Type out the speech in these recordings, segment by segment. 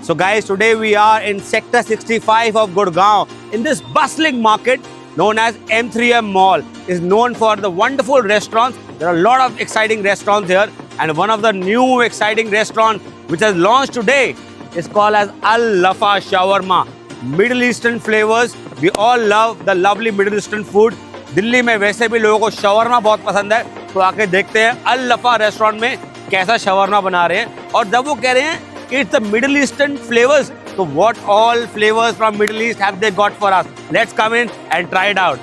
So guys, today we are in Sector 65 of Gurgaon in this bustling market known as M3M Mall. Is known for the wonderful restaurants. There are a lot of exciting restaurants here, and one of the new exciting restaurants which has launched today is called as Al Lafa Shawarma. Middle Eastern flavors. We all love the lovely Middle Eastern food. Delhi में वैसे भी लोगों को shawarma बहुत पसंद है, तो आके देखते हैं अल लफा रेस्टोरेंट में कैसा शवरमा बना रहे हैं। और जब वो कह रहे हैं कि it's the middle eastern flavours, तो what all flavours from middle east have they got for us? Let's come in and try it out.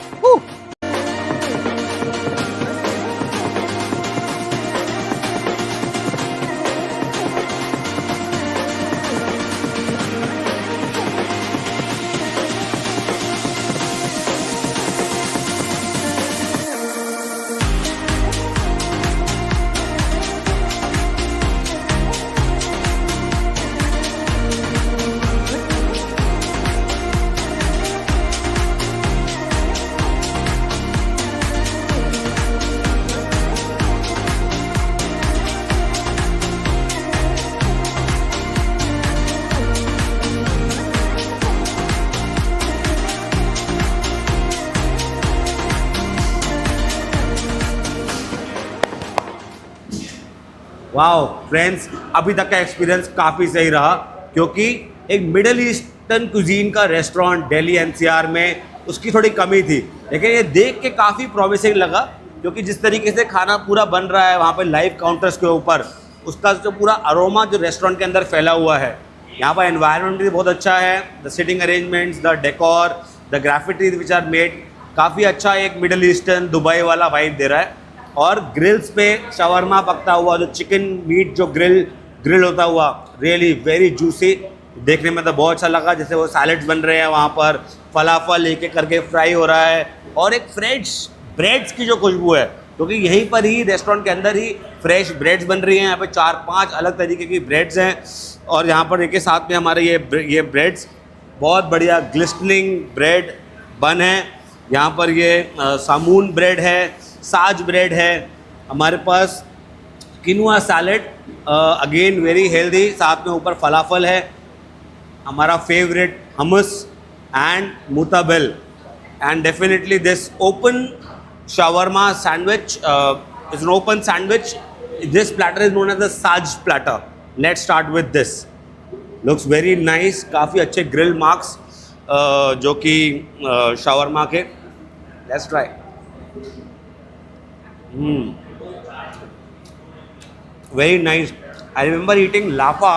Wow friends, अभी तक का एक्सपीरियंस काफ़ी सही रहा, क्योंकि एक मिडिल ईस्टर्न कुजीन का रेस्टोरेंट दिल्ली एनसीआर में उसकी थोड़ी कमी थी, लेकिन ये देख के काफ़ी प्रॉमिसिंग लगा, क्योंकि जिस तरीके से खाना पूरा बन रहा है वहाँ पे लाइव काउंटर्स के ऊपर, उसका जो पूरा अरोमा जो रेस्टोरेंट के अंदर फैला हुआ है। यहाँ पर एनवायरनमेंट भी बहुत अच्छा है, the sitting arrangements, the decor, the graffitis which are made, काफ़ी अच्छा एक मिडिल ईस्टर्न दुबई वाला वाइब दे रहा है। और ग्रिल्स पे शवरमा पकता हुआ, जो चिकन मीट जो ग्रिल होता हुआ, रियली वेरी जूसी, देखने में तो बहुत अच्छा लगा। जैसे वो सैलड्स बन रहे हैं वहाँ पर, फलाफल एक एक करके फ्राई हो रहा है, और एक फ्रेश ब्रेड्स की जो खुशबू है, क्योंकि यहीं पर ही रेस्टोरेंट के अंदर ही फ्रेश ब्रेड्स बन रही हैं। यहाँ पे 4-5 अलग तरीके की ब्रेड्स हैं, और यहाँ पर एक साथ में हमारे ये ब्रेड्स बहुत बढ़िया ग्लिस्टनिंग ब्रेड बन है। यहाँ पर ये सामून ब्रेड है, साज ब्रेड है, हमारे पास quinoa salad, again very healthy, साथ में ऊपर फलाफल है, हमारा favourite hummus and mutabal, and definitely this open shawarma sandwich is an open sandwich. This platter is known as the Saj platter. Let's start with this. Looks very nice. काफ़ी अच्छे grill marks जो कि shawarma के. Let's try. Very nice. I remember eating lafa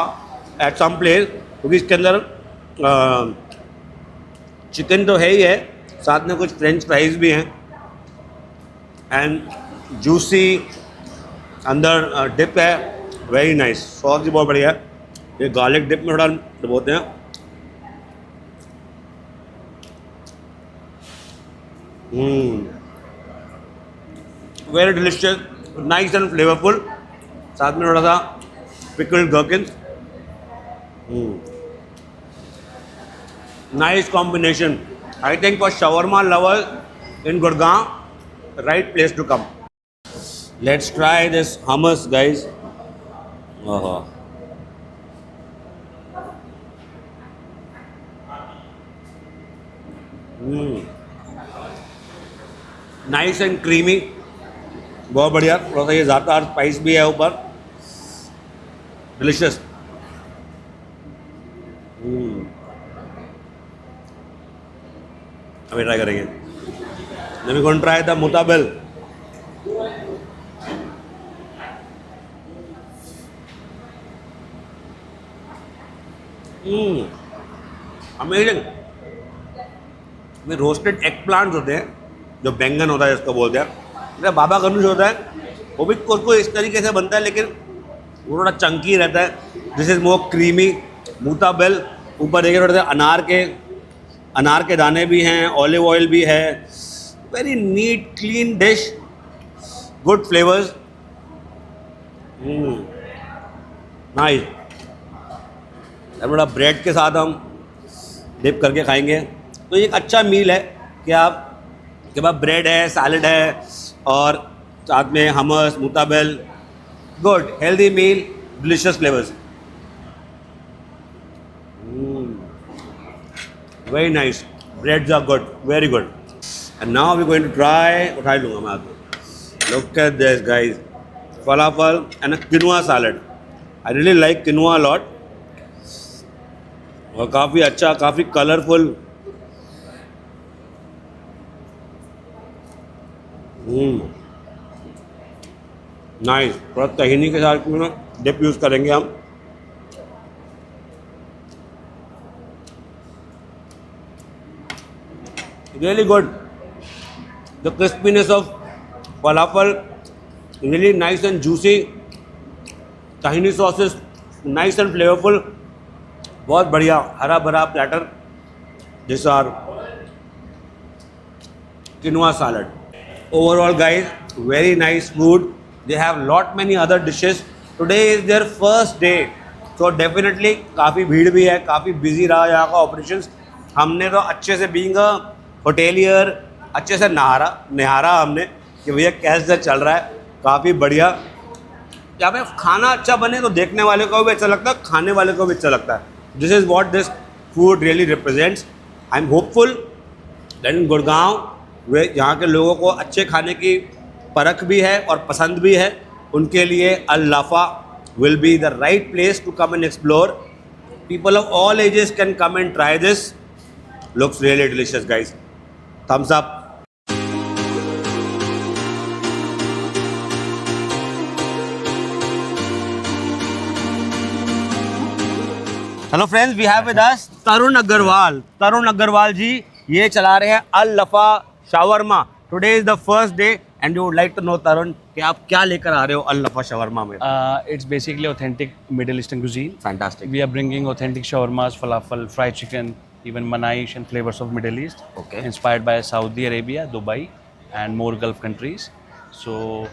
at some place, क्योंकि इसके अंदर chicken तो है ही है, साथ में कुछ फ्रेंच फ्राइज भी हैं, एंड जूसी अंदर डिप है, वेरी नाइस। सॉस भी बहुत बढ़िया है, ये गार्लिक डिप में थोड़ा डुबोते हैं। Very delicious, nice and flavourful, साथ में थोड़ा सा pickled gherkin. Nice combination. I think for shawarma lovers in Gurgaon, right place to come. Let's try this hummus, guys. Nice and creamy, बहुत बढ़िया। थोड़ा सा ये ज़्यादातर स्पाइस भी है ऊपर, डिलिशियस। अभी ट्राई करेंगे। Then we're going to try the mutabel. Amazing. में रोस्टेड एग प्लांट्स होते हैं, जो बैंगन होता है इसको बोलते हैं, मेरा बाबा गनुश होता है, वो भी कुछ इस तरीके से बनता है, लेकिन वो थोड़ा चंकी रहता है। This is more creamy. Mutabal ऊपर देखिए थोड़े से अनार के दाने भी हैं, ऑलिव ऑयल भी है, very neat clean dish, good flavours, nice. थोड़ा ब्रेड के साथ हम डिप करके खाएंगे, तो ये एक अच्छा मील है कि आपके पास ब्रेड है, सैलड है, और साथ में hummus, mutabal, good healthy meal, delicious flavours. Very nice. Breads are good, very good. And now we're going to try. उठा लूँगा मैं आपको. Look at this, guys. Falafel and a quinoa salad. I really like quinoa a lot. और काफ़ी अच्छा, काफ़ी colourful. Nice. थोड़ा तहीनी के साथ में डिप यूज़ करेंगे हम. Really good. The crispiness of falafel, really nice and juicy. Tahini sauce is nice and flavorful. बहुत बढ़िया हरा भरा platter. These are quinoa salad. Overall, guys, very nice food. They have lot many other dishes. Today is their first day, so definitely काफ़ी भीड़ भी है, काफ़ी busy रहा यहाँ का operations. हमने तो अच्छे से being a होटेलियर अच्छे से नहारा हमने कि भैया कैसे चल रहा है. काफ़ी बढ़िया. यहाँ पे खाना अच्छा बने तो देखने वाले को भी अच्छा लगता है, खाने वाले को भी अच्छा लगता है. This is what this food really represents. I am hopeful that in Gurgaon वे यहाँ के लोगों को अच्छे खाने की परख भी है और पसंद भी है. उनके लिए Al Lafah will be the right place to come and explore. People of all ages can come and try this. Looks really delicious, guys. Thumbs up. Hello friends, we have with us Tarun Agarwal. Tarun Agarwal ji, ये चला रहे हैं अल लफ़ा shawarma. Today is the first day and you would like to know, Tarun, कि आप क्या लेकर आ रहे हो अल लफ़ा shawarma में? It's basically authentic Middle Eastern cuisine. Fantastic. We are bringing authentic shawarmas, falafel, fried chicken, even manaish and flavors of Middle East. Okay. Inspired by Saudi Arabia, Dubai, and more Gulf countries. So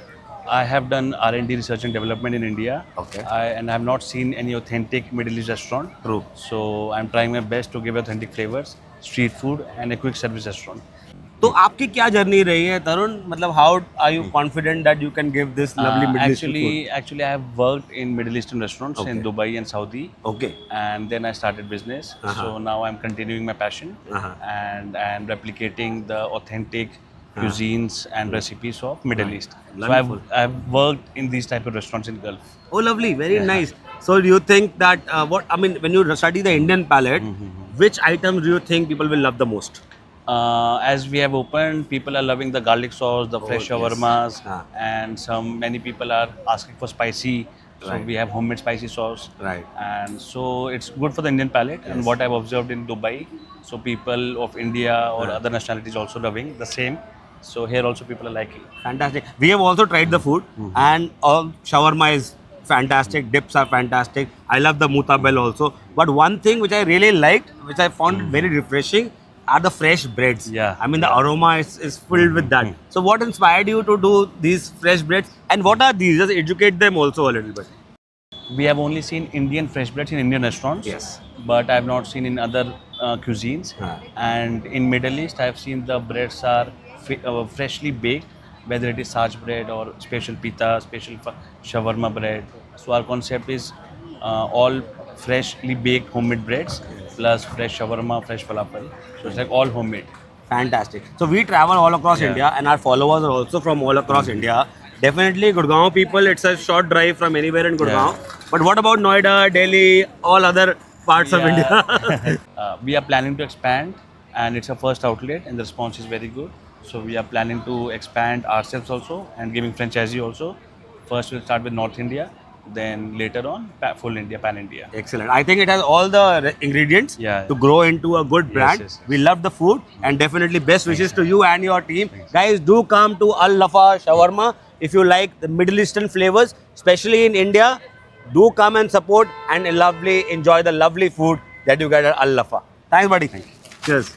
I have done R&D research and development in India. Okay. And I have not seen any authentic Middle East restaurant. True. So I'm trying my best to give authentic flavors, street food, and a quick service restaurant. तो आपकी क्या journey रही है तरुण? मतलब how are you confident that you can give this lovely Middle Eastern food? Actually, I have worked in Middle Eastern restaurants in Dubai and Saudi. Okay. And then I started business. So now I'm continuing my passion and replicating the authentic cuisines and recipes of Middle East. So I've worked in these type of restaurants in Gulf. Oh, lovely, very nice. So do you think that when you study the Indian palate, which items do you think people will love the most? As we have opened, people are loving the garlic sauce, the fresh shawarmas, and many people are asking for spicy. So we have homemade spicy sauce. Right. And so it's good for the Indian palate. And what I've observed in Dubai, so people of India or other nationalities also loving the same. So here also people are liking. Fantastic. We have also tried the food, and all shawarma is fantastic. Dips are fantastic. I love the mutabel also. But one thing which I really liked, which I found very refreshing, are the fresh breads. Yeah. I mean, the aroma is filled with that. So what inspired you to do these fresh breads? And what are these? Just educate them also a little bit. We have only seen Indian fresh breads in Indian restaurants. Yes. But I have not seen in other cuisines. And in Middle East, I have seen the breads are freshly baked, whether it is Saj bread or special pita, special shawarma bread. So our concept is all freshly baked homemade breads plus fresh shawarma, fresh falafel. So it's like all homemade. Fantastic. So we travel all across India, and our followers are also from all across India. Definitely Gurgaon people, it's a short drive from anywhere in Gurgaon. But what about Noida, Delhi, all other parts of India? We are planning to expand, and it's our first outlet, and the response is very good. So we are planning to expand ourselves also and giving franchisee also. First we'll start with North India, then later on full India, pan India. Excellent. I think it has all the ingredients to grow into a good brand. Yes. We love the food, and definitely best wishes to you and your team. Guys, do come to Al Laffa Shawarma if you like the Middle Eastern flavors, especially in India. Do come and support and enjoy the lovely food that you get at Al Laffa. Thanks, buddy. Cheers.